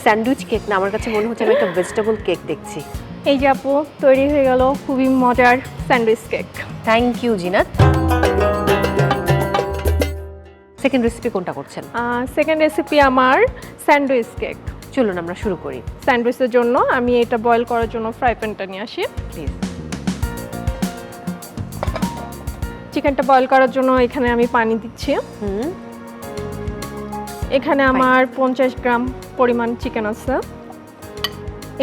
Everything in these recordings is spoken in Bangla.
স্যান্ডউইচ কেক না, আমার কাছে মনে হচ্ছে আমি একটা ভেজিটেবল কেক দেখছি। এই যে আপু তৈরি হয়ে গেল খুবই মজার sandwich cake. Thank you Zinat. Second recipe কোনটা করছেন? সেকেন্ড রেসিপি আমার স্যান্ডউইচ কেক। চলুন আমরা শুরু করি। স্যান্ডউইচের জন্য আমি এটা বয়েল করার জন্য ফ্রাই প্যানটা নিয়ে আসি। প্লিজ। চিকেনটা বয়েল করার জন্য এখানে আমি পানি দিচ্ছি। এখানে আমার 50 গ্রাম পরিমাণ চিকেন আছে।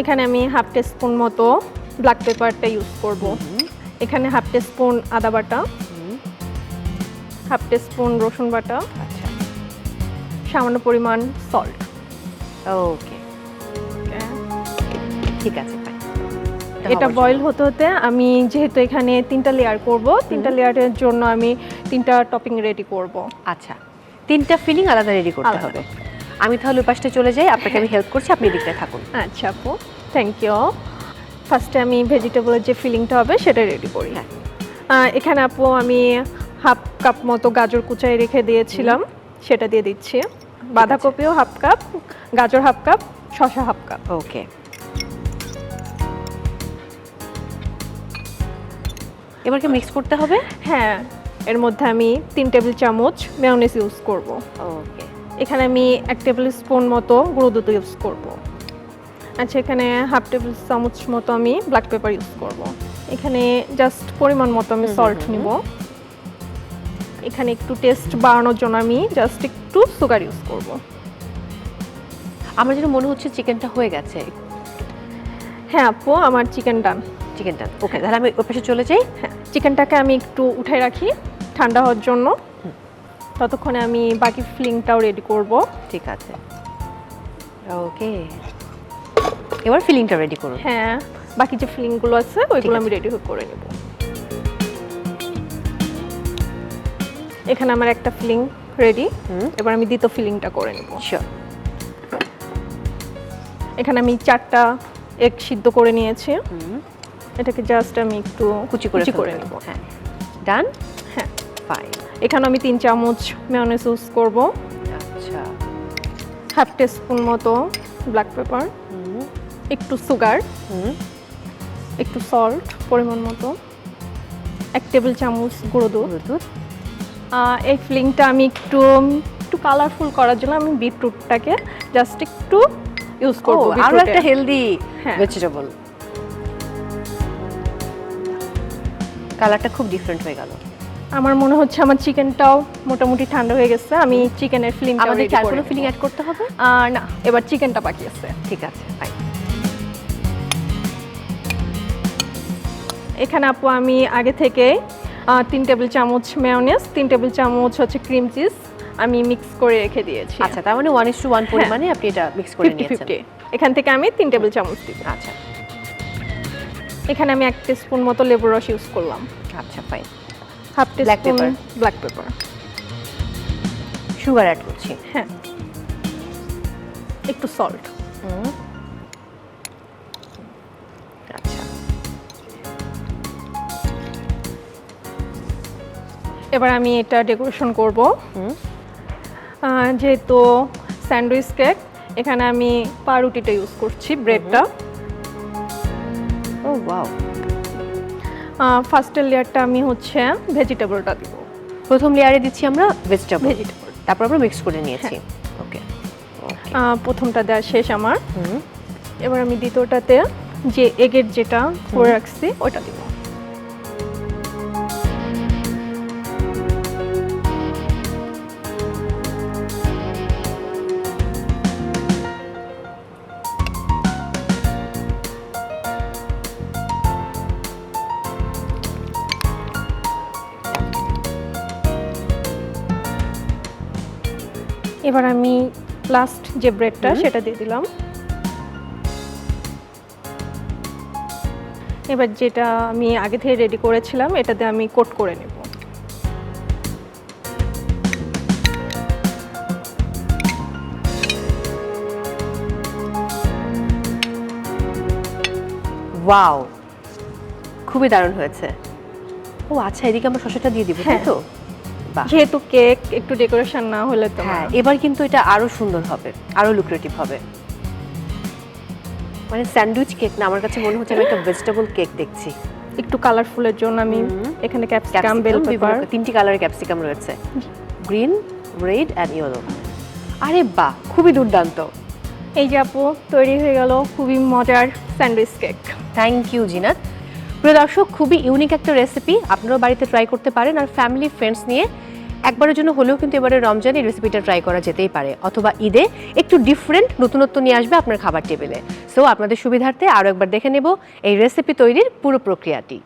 এখানে আমি হাফ টিস্পুন মতো ব্ল্যাক পেপারটা ইউজ করব। এখানে হাফ টিস্পুন আদা বাটা, হাফ টিস্পুন রসুন বাটা, আচ্ছা, সামান্য পরিমাণ সল্ট। ওকে ঠিক আছে, ফাইন। এটা বয়েল হতে হতে আমি যেহেতু এখানে 3টা লেয়ার করব, 3টা লেয়ারের জন্য আমি 3টা টপিং রেডি করব। আচ্ছা, 3টা ফিলিং আলাদা রেডি করতে হবে। আমি তাহলে ওই পাশটা চলে যাই, আপনাকে আমি হেল্প করছি, আপনি এদিকটা থাকুন। আচ্ছা আপু, থ্যাংক ইউ। ফার্স্টে আমি ভেজিটেবলের যে ফিলিংটা হবে সেটা রেডি করি। এখানে আপু আমি হাফ কাপ মতো গাজর কুচাই রেখে দিয়েছিলাম, সেটা দিয়ে দিচ্ছি। বাঁধাকপিও হাফ কাপ, গাজর হাফ কাপ, শসা হাফ কাপ। ওকে, এবার কি মিক্স করতে হবে? হ্যাঁ, এর মধ্যে আমি 3 টেবিল চামচ মেয়োনিজ ইউজ করব। ওকে, এখানে আমি 1 টেবিল স্পুন মতো গুঁড়ো দুধ ইউজ করব। আচ্ছা, এখানে হাফ টেবিল চামচ মতো আমি ব্ল্যাক পেপার ইউজ করব। এখানে জাস্ট পরিমাণ মতো আমি সল্ট নিব। এখানে একটু টেস্ট বাড়ানোর জন্য আমি জাস্ট একটু সুগার ইউজ করব। আমার যেন মনে হচ্ছে চিকেনটা হয়ে গেছে। হ্যাঁ আপু, আমার চিকেন ডান। চিকেনটা ওকে, তাহলে আমি ওই পাশে চলে যাই। হ্যাঁ, চিকেনটাকে আমি একটু উঠাই রাখি ঠান্ডা হওয়ার জন্য। ততক্ষণে আমি বাকি ফিলিংটাও রেডি করব। ঠিক আছে, ওকে, এবার ফিলিংটা রেডি করুন। হ্যাঁ, বাকি যে ফিলিংগুলো আছে ওইগুলো আমি রেডি করে নেব। এখানে আমার একটা ফিলিং রেডি। এবার আমি দ্বিতীয় ফিলিংটা করে নেব। শিওর। এখানে আমি 4টা এগ সিদ্ধ করে নিয়েছি। এটাকে জাস্ট আমি একটু কুচি করে নেব। হ্যাঁ, ডান। হ্যাঁ, ফাইন। এখানে আমি 3 চামচ মেয়োনিজ ইউজ করব। আচ্ছা, হাফ টিস্পুন মতো ব্ল্যাক পেপার, একটু সুগার, একটু সল্ট পরিমাণ মতো, 1 টেবিল চামচ গুঁড়ো দুধ। এই ফিলিংটা আমি একটু কালারফুল করার জন্য আমি বিটরুটটাকে জাস্ট একটু ইউজ করব। আরো একটা হেলদি হ্যাঁ, ভেজিটেবল। কালারটা খুব ডিফারেন্ট হয়ে গেল। আমার মনে হচ্ছে আমার চিকেনটাও মোটামুটি ঠান্ডা হয়ে গেছে। আমি চিকেনের ফিলিংটা আমাদের রেডি কি আর করে কোনো নেব। ফিলিং অ্যাড করতে হবে? না, এবার চিকেনটা বাকি আছে। ঠিক আছে, ফাইন। এখানে আপু আমি আগে থেকে 3 টেবিল চামচ মেয়োনিজ, 3 টেবিল চামচ হচ্ছে ক্রিম চিজ আমি মিক্স করে রেখে দিয়েছি। আচ্ছা, তার মানে 1:1 পরিমাণে আপনি এটা মিক্স করে নিয়েছেন। 50-50 এখান থেকে আমি 3 টেবিল চামচ দিব। আচ্ছা, এখানে আমি 1 টিস্পুন মতো লেবুর রস ইউজ করলাম। আচ্ছা, fine. Half teaspoon black pepper, sugar add করছি। হ্যাঁ, একটু সল্ট। আচ্ছা, এবার আমি এটা ডেকোরেশন করব। যেহেতু স্যান্ডউইচ কেক, এখানে আমি পাউরুটিটা ইউজ করছি, ব্রেডটা। ও ওয়াও। ফার্স্টের লেয়ারটা আমি হচ্ছে ভেজিটেবলটা দিব। প্রথম লেয়ারে দিচ্ছি আমরা ভেজিটেবল, তারপর আমরা মিক্স করে নিয়েছি। ওকে, প্রথমটা দেওয়া শেষ আমার। এবার আমি দ্বিতীয়টাতে যে এগের যেটা করে রাখছি ওটা দিব। এবার আমি লাস্ট যে ব্রেডটা সেটা দিয়ে দিলাম। এবার যেটা আমি আগে থেকে রেডি করেছিলাম এটাতে আমি কোট করে নেব। ওয়াও, খুবই দারুণ হয়েছে। ও আচ্ছা, এদিকে আমরা শসাটা দিয়ে দিব, তাই তো? যেহেতু কেক একটু ডেকোরেশন না হলে তো। হ্যাঁ, এবার কিন্তু এটা আরো সুন্দর হবে, আরো লুক্রেটিভ হবে। মানে স্যান্ডউইচ কেক না, আমার কাছে মনে হচ্ছে আমি একটা ভেজিটেবল কেক দেখছি। একটু কালারফুলের জন্য আমি এখানে ক্যাপসিকাম, বেল পেপার, 3টি কালারের ক্যাপসিকাম রয়েছে, গ্রিন, রেড অ্যান্ড ইয়েলো। আরে বাহ, খুবই দুর্দান্ত। এই যে আপু তৈরি হয়ে গেল খুবই মজার sandwich cake. Thank you Zinat. প্রিয় দর্শক, খুবই ইউনিক একটা রেসিপি, আপনারাও বাড়িতে ট্রাই করতে পারেন। আর ফ্যামিলি ফ্রেন্ডস নিয়ে একবারের জন্য হলেও কিন্তু এবারে রমজানে এই রেসিপিটা ট্রাই করা যেতেই পারে, অথবা ঈদে একটু ডিফারেন্ট নতুনত্ব নিয়ে আসবে আপনার খাবার টেবিলে। সো আপনাদের সুবিধার্থে আরও একবার দেখে নেব এই রেসিপি তৈরির পুরো প্রক্রিয়াটি।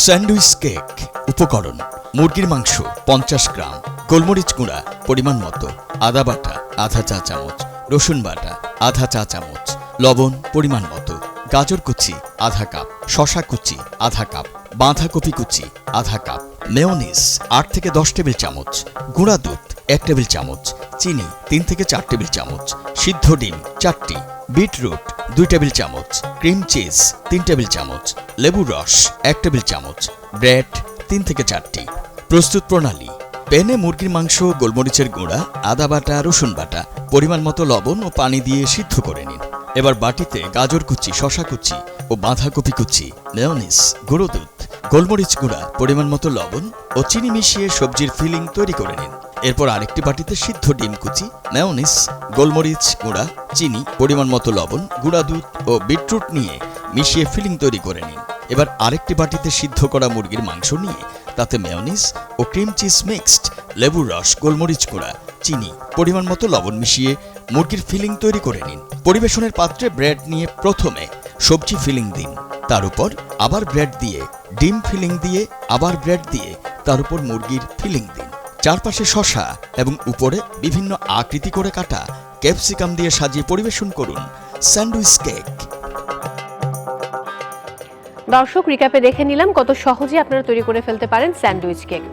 Sandwich cake. উপকরণ: মুরগির মাংস 50 গ্রাম, গোলমরিচ গুঁড়া পরিমাণ মতো, আদা বাটা আধা চা চামচ, রসুন বাটা আধা চা চামচ, লবণ পরিমাণ মতো, গাজর কুচি আধা কাপ, শসা কুচি আধা কাপ, বাঁধাকপি কুচি আধা কাপ, মেয়োনিজ 8 থেকে 10 টেবিল চামচ, গুঁড়া দুধ 1 টেবিল চামচ, চিনি 3 থেকে 4 টেবিল চামচ, সিদ্ধ ডিম 4টি, বিটরুট 2 টেবিল চামচ, ক্রিম চিজ 3 টেবিল চামচ, লেবুর রস 1 টেবিল চামচ, ব্রেড 3 থেকে 4টি। প্রস্তুত প্রণালী: প্যানে মুরগির মাংস, গোলমরিচের গুঁড়া, আদা বাটা, রসুন বাটা, পরিমাণ মতো লবণ ও পানি দিয়ে সিদ্ধ করে নিন। এবার বাটিতে গাজর কুচি, শসা কুচি ও বাঁধাকপি কুচি, মেয়োনিজ, গুঁড়ো দুধ, গোলমরিচ গুঁড়া, পরিমাণ মতো লবণ ও চিনি মিশিয়ে সবজির ফিলিং তৈরি করে নিন। এরপর আরেকটি বাটিতে সিদ্ধ ডিম কুচি, মেয়োনিজ, গোলমরিচ গুঁড়া, চিনি, পরিমাণ মতো লবণ, গুঁড়া দুধ ও বিটরুট নিয়ে মিশিয়ে ফিলিং তৈরি করে নিন। এবার আরেকটি বাটিতে সিদ্ধ করা মুরগির মাংস নিয়ে তাতে মেয়োনিজ ও ক্রিম চিজ মিক্সড, লেবুর রস, গোলমরিচ গুঁড়া, চিনি, পরিমাণ মতো লবণ মিশিয়ে মুরগির ফিলিং তৈরি করে নিন। পরিবেশনের পাত্রে ব্রেড নিয়ে প্রথমে সবজি ফিলিং দিন, তার উপর আবার ব্রেড দিয়ে, ডিম ফিলিং দিয়ে, আবার ব্রেড দিয়ে, তার উপর মুরগির ফিলিং দিন। চারপাশে শসা এবং উপরে বিভিন্ন আকৃতি করে কাটা ক্যাপসিকাম দিয়ে সাজিয়ে পরিবেশন করুন স্যান্ডউইচ কেক। দর্শক, রিক্যাপে দেখে নিলাম কত সহজে আপনারা তৈরি করে ফেলতে পারেন স্যান্ডউইচ কেক।